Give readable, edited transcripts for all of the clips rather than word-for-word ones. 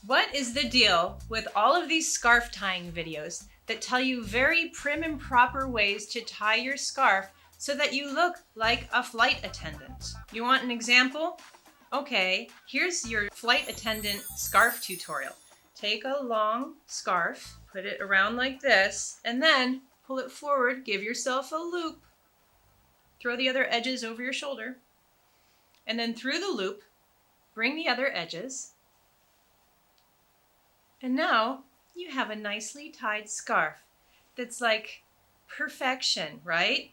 What is the deal with all of these scarf tying videos that tell you very prim and proper ways to tie your scarf so that you look like a flight attendant? You want an example? Okay, here's your flight attendant scarf tutorial. Take a long scarf, put it around like this, and then pull it forward, give yourself a loop. Throw the other edges over your shoulder. And then through the loop, bring the other edges. And now you have a nicely tied scarf that's like perfection, right?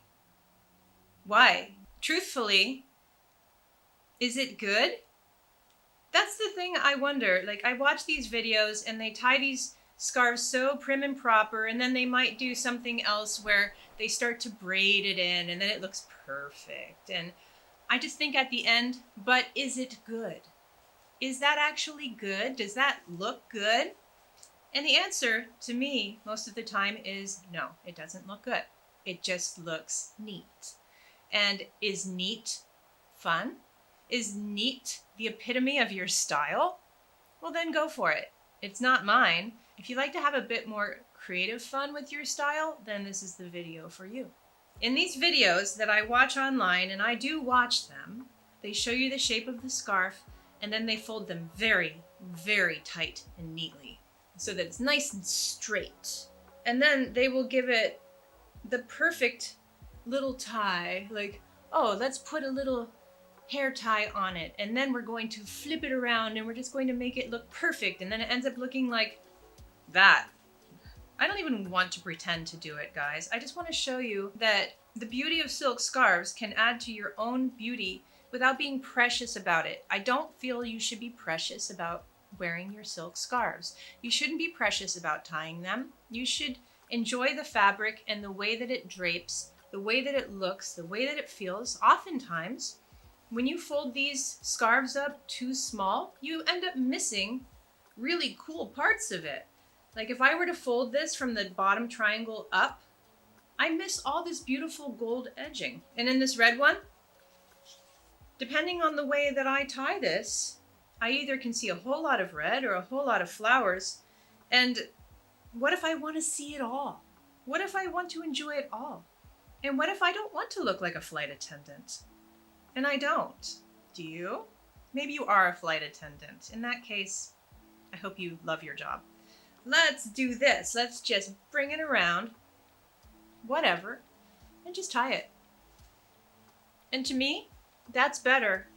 Why? Truthfully, is it good? That's the thing I wonder. Like, I watch these videos and they tie these scarves so prim and proper, and then they might do something else where they start to braid it in and then it looks perfect. And I just think at the end, but is it good? Is that actually good? Does that look good? And the answer to me most of the time is no, it doesn't look good. It just looks neat. And is neat fun? Is neat the epitome of your style? Well, then go for it. It's not mine. If you like to have a bit more creative fun with your style, then this is the video for you. In these videos that I watch online, and I do watch them, they show you the shape of the scarf, and then they fold them very, very tight and neatly so that it's nice and straight. And then they will give it the perfect little tie, like, oh, let's put a little hair tie on it, and then we're going to flip it around and we're just going to make it look perfect, and then it ends up looking like that. I don't even want to pretend to do it, guys. I just want to show you that the beauty of silk scarves can add to your own beauty without being precious about it. I don't feel you should be precious about wearing your silk scarves. You shouldn't be precious about tying them. You should enjoy the fabric and the way that it drapes, the way that it looks, the way that it feels. Oftentimes, when you fold these scarves up too small, you end up missing really cool parts of it. Like if I were to fold this from the bottom triangle up, I miss all this beautiful gold edging. And in this red one, depending on the way that I tie this, I either can see a whole lot of red or a whole lot of flowers. And what if I want to see it all? What if I want to enjoy it all? And what if I don't want to look like a flight attendant? And I don't. Do you? Maybe you are a flight attendant. In that case, I hope you love your job. Let's do this. Let's just bring it around, whatever, and just tie it. And to me, that's better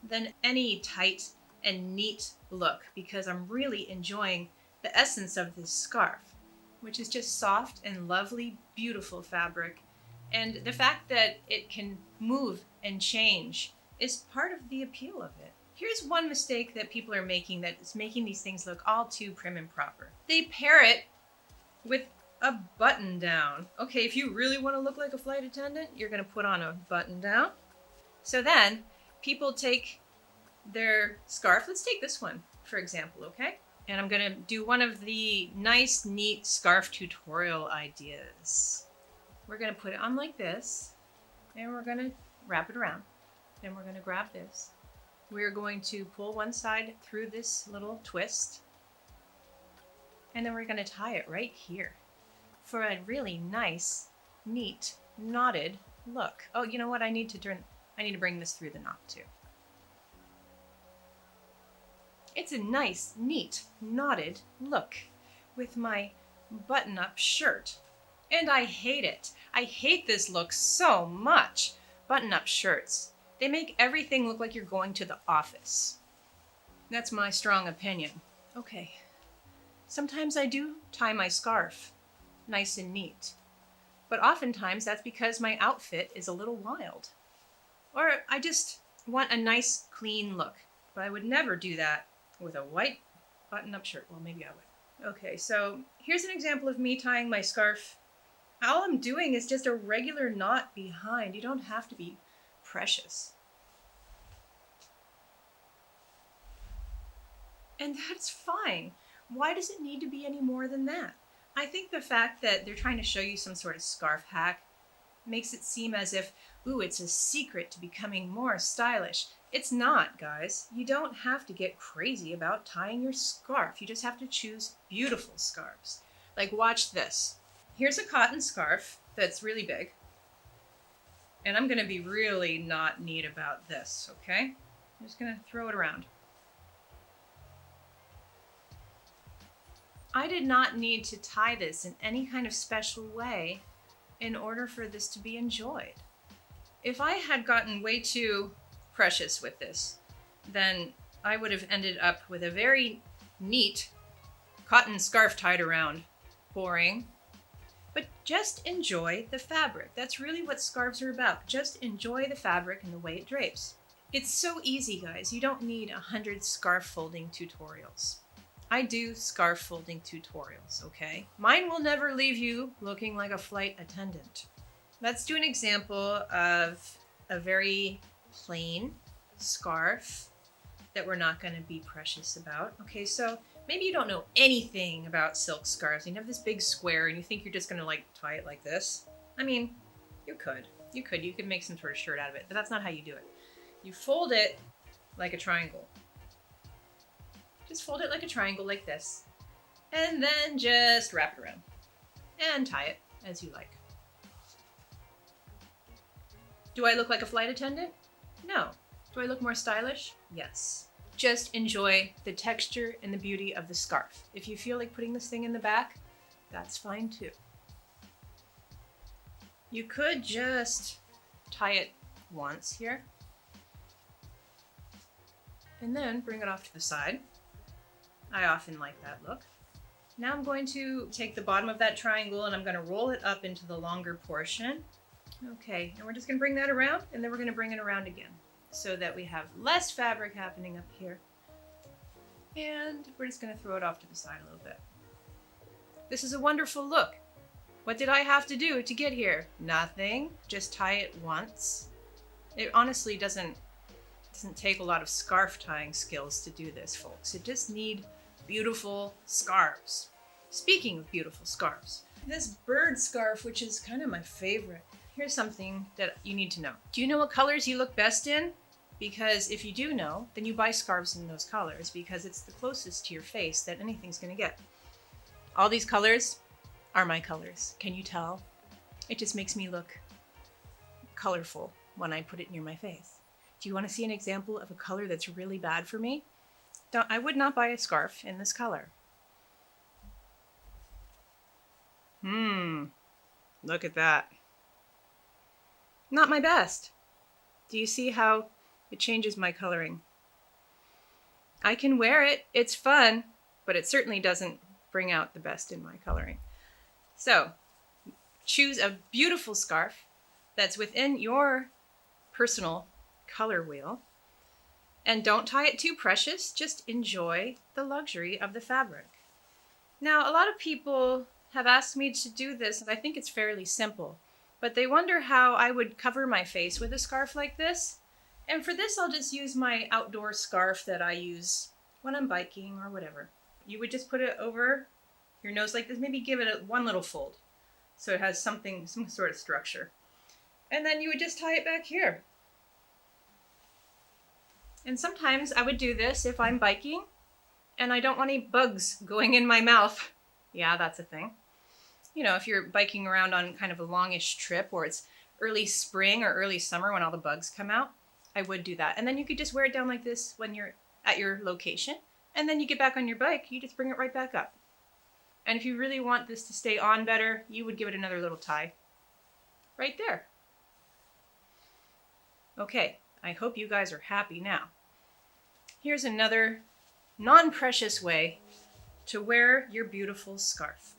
than any tight and neat look, because I'm really enjoying the essence of this scarf, which is just soft and lovely, beautiful fabric. And the fact that it can move and change is part of the appeal of it. Here's one mistake that people are making that is making these things look all too prim and proper. They pair it with a button down. Okay, if you really want to look like a flight attendant, you're going to put on a button down. So then people take their scarf. Let's take this one, for example, okay? And I'm going to do one of the nice, neat scarf tutorial ideas. We're going to put it on like this, and we're going to wrap it around. Then we're going to grab this. We're going to pull one side through this little twist, and then we're going to tie it right here for a really nice, neat, knotted look. Oh, you know what? I need to bring this through the knot too. It's a nice, neat, knotted look with my button-up shirt. And I hate it. I hate this look so much. Button-up shirts. They make everything look like you're going to the office. That's my strong opinion. Okay. Sometimes I do tie my scarf nice and neat. But oftentimes that's because my outfit is a little wild. Or I just want a nice, clean look. But I would never do that with a white button-up shirt. Well, maybe I would. Okay, so here's an example of me tying my scarf. All I'm doing is just a regular knot behind. You don't have to be precious. And that's fine. Why does it need to be any more than that? I think the fact that they're trying to show you some sort of scarf hack makes it seem as if, ooh, it's a secret to becoming more stylish. It's not, guys. You don't have to get crazy about tying your scarf. You just have to choose beautiful scarves. Like, watch this. Here's a cotton scarf that's really big. And I'm gonna be really not neat about this, okay? I'm just gonna throw it around. I did not need to tie this in any kind of special way in order for this to be enjoyed. If I had gotten way too precious with this, then I would have ended up with a very neat cotton scarf tied around. Boring. But just enjoy the fabric. That's really what scarves are about. Just enjoy the fabric and the way it drapes. It's so easy, guys. You don't need 100 scarf folding tutorials. I do scarf folding tutorials, okay? Mine will never leave you looking like a flight attendant. Let's do an example of a very plain scarf that we're not going to be precious about. Okay, so maybe you don't know anything about silk scarves. You have this big square and you think you're just going to like tie it like this. I mean, you could make some sort of shirt out of it, but that's not how you do it. You fold it like a triangle. Just fold it like a triangle like this, and then just wrap it around and tie it as you like. Do I look like a flight attendant? No. Do I look more stylish? Yes. Just enjoy the texture and the beauty of the scarf. If you feel like putting this thing in the back, that's fine too. You could just tie it once here, and then bring it off to the side. I often like that look. Now I'm going to take the bottom of that triangle and I'm going to roll it up into the longer portion. Okay, and we're just going to bring that around, and then we're going to bring it around again so that we have less fabric happening up here. And we're just going to throw it off to the side a little bit. This is a wonderful look. What did I have to do to get here? Nothing. Just tie it once. It honestly doesn't take a lot of scarf tying skills to do this, folks. It just need beautiful scarves. Speaking of beautiful scarves, this bird scarf, which is kind of my favorite. Here's something that you need to know. Do you know what colors you look best in? Because if you do know, then you buy scarves in those colors because it's the closest to your face that anything's gonna get. All these colors are my colors. Can you tell? It just makes me look colorful when I put it near my face. Do you want to see an example of a color that's really bad for me? I would not buy a scarf in this color. Look at that. Not my best. Do you see how it changes my coloring? I can wear it, it's fun, but it certainly doesn't bring out the best in my coloring. So, choose a beautiful scarf that's within your personal color wheel, and don't tie it too precious. Just enjoy the luxury of the fabric. Now, a lot of people have asked me to do this, and I think it's fairly simple, but they wonder how I would cover my face with a scarf like this. And for this, I'll just use my outdoor scarf that I use when I'm biking or whatever. You would just put it over your nose like this, maybe give it one little fold so it has some sort of structure. And then you would just tie it back here. And sometimes I would do this if I'm biking and I don't want any bugs going in my mouth. Yeah, that's a thing. You know, if you're biking around on kind of a longish trip or it's early spring or early summer when all the bugs come out, I would do that. And then you could just wear it down like this when you're at your location. And then you get back on your bike, you just bring it right back up. And if you really want this to stay on better, you would give it another little tie right there. Okay, I hope you guys are happy now. Here's another non-precious way to wear your beautiful scarf.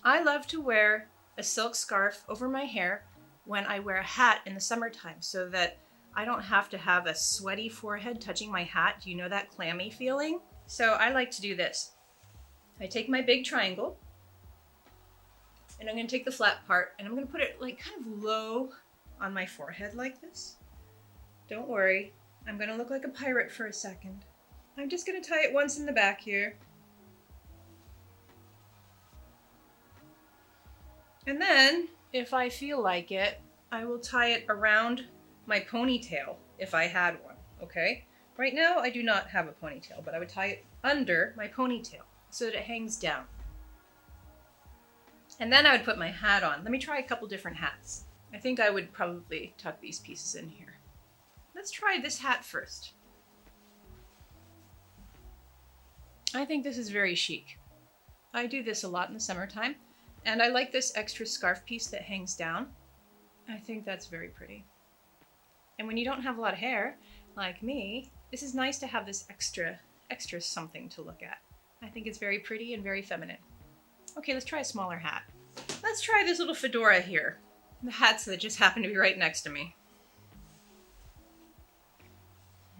I love to wear a silk scarf over my hair when I wear a hat in the summertime so that I don't have to have a sweaty forehead touching my hat. Do you know that clammy feeling? So I like to do this. I take my big triangle and I'm going to take the flat part and I'm going to put it like kind of low on my forehead like this. Don't worry, I'm going to look like a pirate for a second. I'm just going to tie it once in the back here. And then, if I feel like it, I will tie it around my ponytail if I had one, okay? Right now, I do not have a ponytail, but I would tie it under my ponytail so that it hangs down. And then I would put my hat on. Let me try a couple different hats. I think I would probably tuck these pieces in here. Let's try this hat first. I think this is very chic. I do this a lot in the summertime, and I like this extra scarf piece that hangs down. I think that's very pretty. And when you don't have a lot of hair, like me, this is nice to have this extra something to look at. I think it's very pretty and very feminine. Okay, let's try a smaller hat. Let's try this little fedora here. The hats that just happen to be right next to me.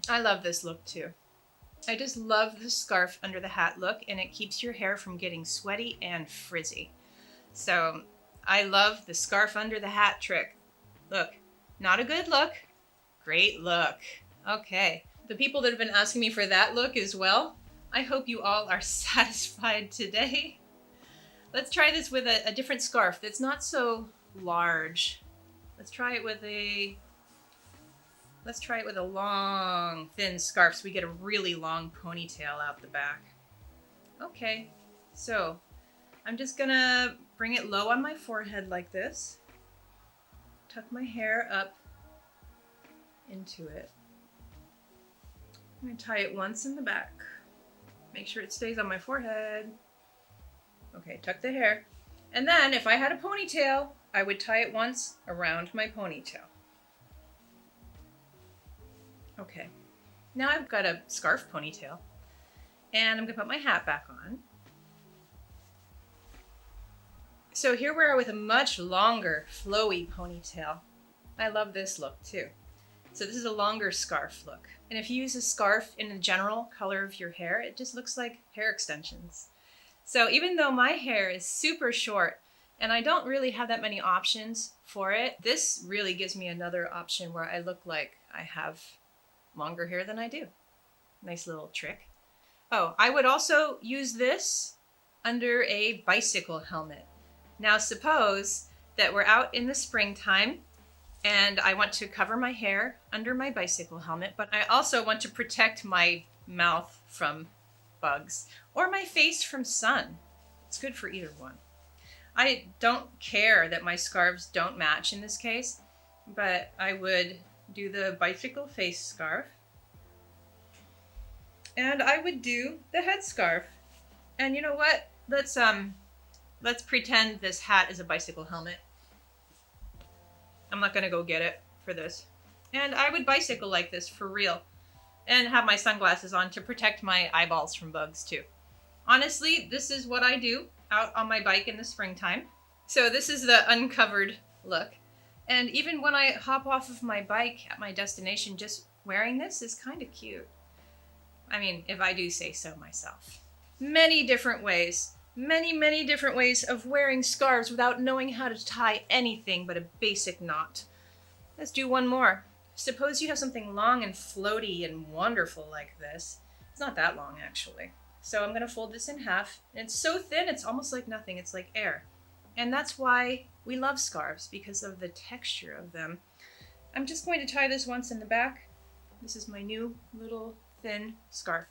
I love this look too. I just love the scarf under the hat look, and it keeps your hair from getting sweaty and frizzy. So I love the scarf under the hat trick. Look, not a good look, great look. Okay, the people that have been asking me for that look as well, I hope you all are satisfied today. Let's try this with a different scarf that's not so large. Let's try it with a long, thin scarf so we get a really long ponytail out the back. Okay, so I'm just gonna bring it low on my forehead like this. Tuck my hair up into it. I'm gonna tie it once in the back. Make sure it stays on my forehead. Okay, tuck the hair. And then if I had a ponytail, I would tie it once around my ponytail. Okay, now I've got a scarf ponytail, and I'm gonna put my hat back on. So here we are with a much longer, flowy ponytail. I love this look too. So this is a longer scarf look. And if you use a scarf in the general color of your hair, it just looks like hair extensions. So even though my hair is super short, and I don't really have that many options for it, this really gives me another option where I look like I have longer hair than I do. Nice little trick. Oh, I would also use this under a bicycle helmet. Now suppose that we're out in the springtime and I want to cover my hair under my bicycle helmet, but I also want to protect my mouth from bugs or my face from sun. It's good for either one. I don't care that my scarves don't match in this case, but I would do the bicycle face scarf, and I would do the head scarf. And you know what? Let's pretend this hat is a bicycle helmet. I'm not gonna go get it for this. And I would bicycle like this for real, and have my sunglasses on to protect my eyeballs from bugs too. Honestly, this is what I do out on my bike in the springtime. So this is the uncovered look. And even when I hop off of my bike at my destination, just wearing this is kind of cute. I mean, if I do say so myself. Many different ways. Many different ways of wearing scarves without knowing how to tie anything but a basic knot. Let's do one more. Suppose you have something long and floaty and wonderful like this. It's not that long, actually. So I'm gonna fold this in half. And it's so thin, it's almost like nothing. It's like air. And that's why we love scarves, because of the texture of them. I'm just going to tie this once in the back. This is my new little thin scarf.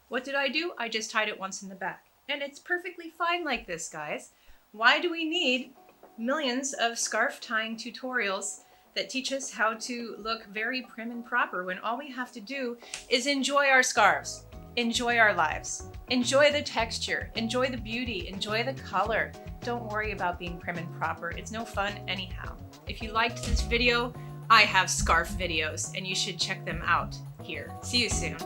What did I do? I just tied it once in the back. And it's perfectly fine like this, guys. Why do we need millions of scarf tying tutorials that teach us how to look very prim and proper when all we have to do is enjoy our scarves, enjoy our lives, enjoy the texture, enjoy the beauty, enjoy the color. Don't worry about being prim and proper. It's no fun anyhow. If you liked this video, I have scarf videos and you should check them out here. See you soon.